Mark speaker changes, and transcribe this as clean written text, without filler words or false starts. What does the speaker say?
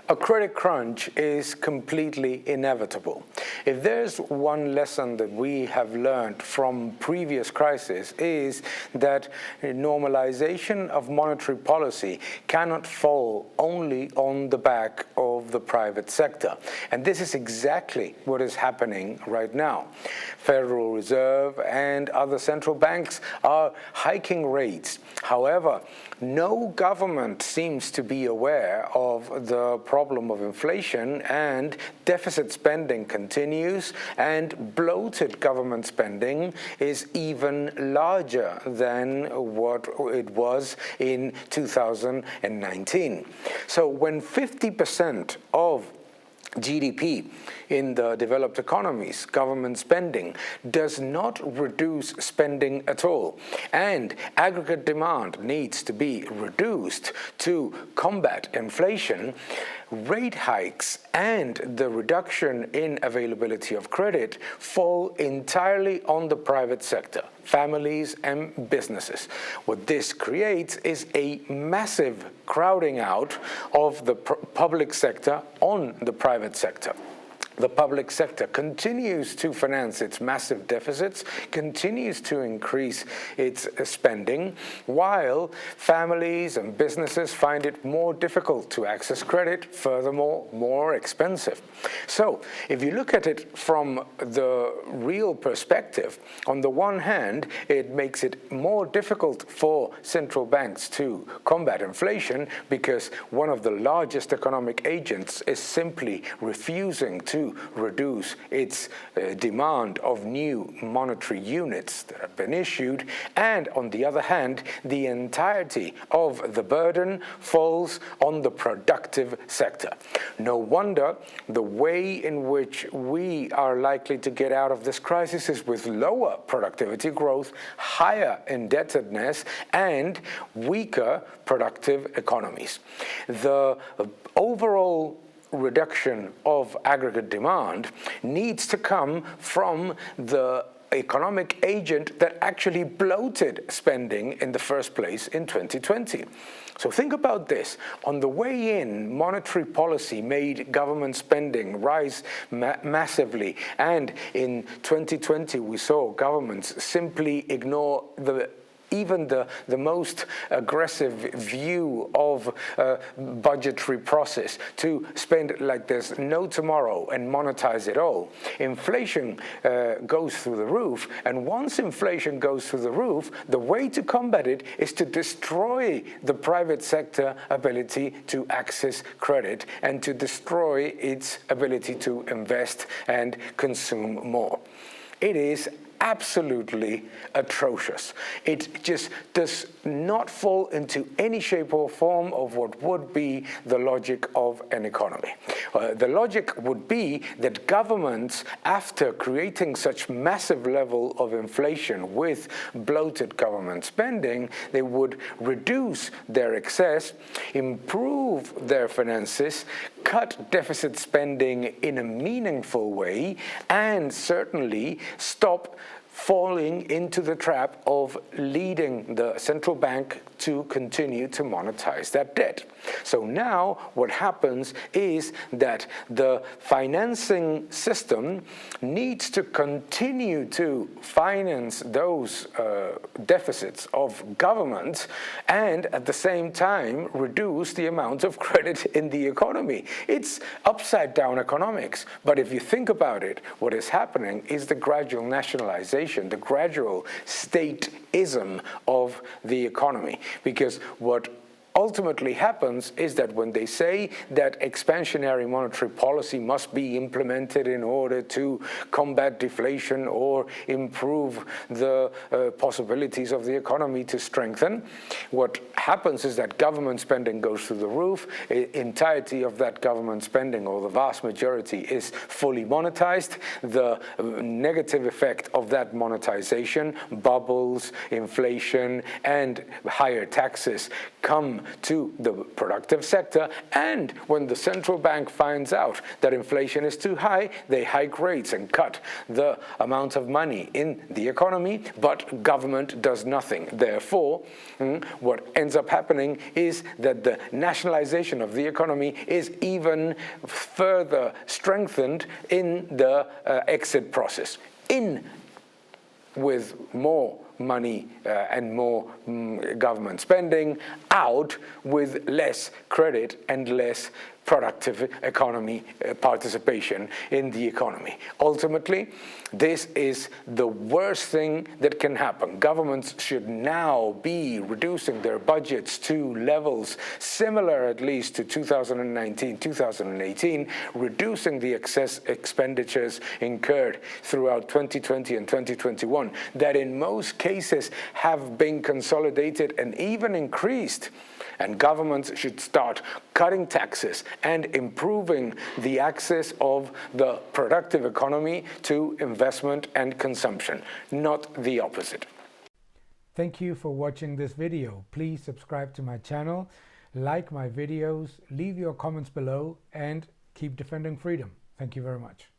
Speaker 1: A credit crunch is completely inevitable. If there's one lesson that we have learned from previous crises is that normalization of monetary policy cannot fall only on the back of the private sector. And this is exactly what is happening right now. Federal Reserve and other central banks are hiking rates. However, no government seems to be aware of the problem of inflation, and deficit spending continues, and bloated government spending is even larger than what it was in 2019. So when 50% of GDP in the developed economies, government spending, does not reduce spending at all, and aggregate demand needs to be reduced to combat inflation, rate hikes and the reduction in availability of credit fall entirely on the private sector, families and businesses. What this creates is a massive crowding out of the public sector on the private sector. The public sector continues to finance its massive deficits, continues to increase its spending, while families and businesses find it more difficult to access credit, furthermore, more expensive. So, if you look at it from the real perspective, on the one hand, it makes it more difficult for central banks to combat inflation because one of the largest economic agents is simply refusing to reduce its demand of new monetary units that have been issued, and on the other hand, the entirety of the burden falls on the productive sector. No wonder the way in which we are likely to get out of this crisis is with lower productivity growth, higher indebtedness, and weaker productive economies. The overall reduction of aggregate demand needs to come from the economic agent that actually bloated spending in the first place in 2020. So think about this. On the way in, monetary policy made government spending rise massively, and in 2020 we saw governments simply ignore even the most aggressive view of budgetary process to spend like there's no tomorrow and monetize it all. Inflation goes through the roof, and once inflation goes through the roof, the way to combat it is to destroy the private sector ability to access credit and to destroy its ability to invest and consume more. It is absolutely atrocious. It just does not fall into any shape or form of what would be the logic of an economy. The logic would be that governments, after creating such massive level of inflation with bloated government spending, they would reduce their excess, improve their finances, cut deficit spending in a meaningful way, and certainly stop falling into the trap of leading the central bank to continue to monetize that debt. So now what happens is that the financing system needs to continue to finance those deficits of government and at the same time reduce the amount of credit in the economy. It's upside down economics. But if you think about it, what is happening is the gradual nationalization, the gradual stateism of the economy. Because what ultimately happens is that when they say that expansionary monetary policy must be implemented in order to combat deflation or improve the possibilities of the economy to strengthen, what happens is that government spending goes through the roof. Entirety of that government spending, or the vast majority, is fully monetized. The negative effect of that monetization, bubbles, inflation, and higher taxes come to the productive sector, and when the central bank finds out that inflation is too high, they hike rates and cut the amount of money in the economy, but government does nothing. Therefore, what ends up happening is that the nationalization of the economy is even further strengthened in the exit process. In with more money and more government spending, out with less credit and less productive economy participation in the economy. Ultimately, this is the worst thing that can happen. Governments should now be reducing their budgets to levels similar at least to 2019, 2018, reducing the excess expenditures incurred throughout 2020 and 2021 that in most cases have been consolidated and even increased. And governments should start cutting taxes and improving the access of the productive economy to investment and consumption, not the opposite.
Speaker 2: Thank you for watching this video. Please subscribe to my channel, like my videos, leave your comments below, and keep defending freedom. Thank you very much.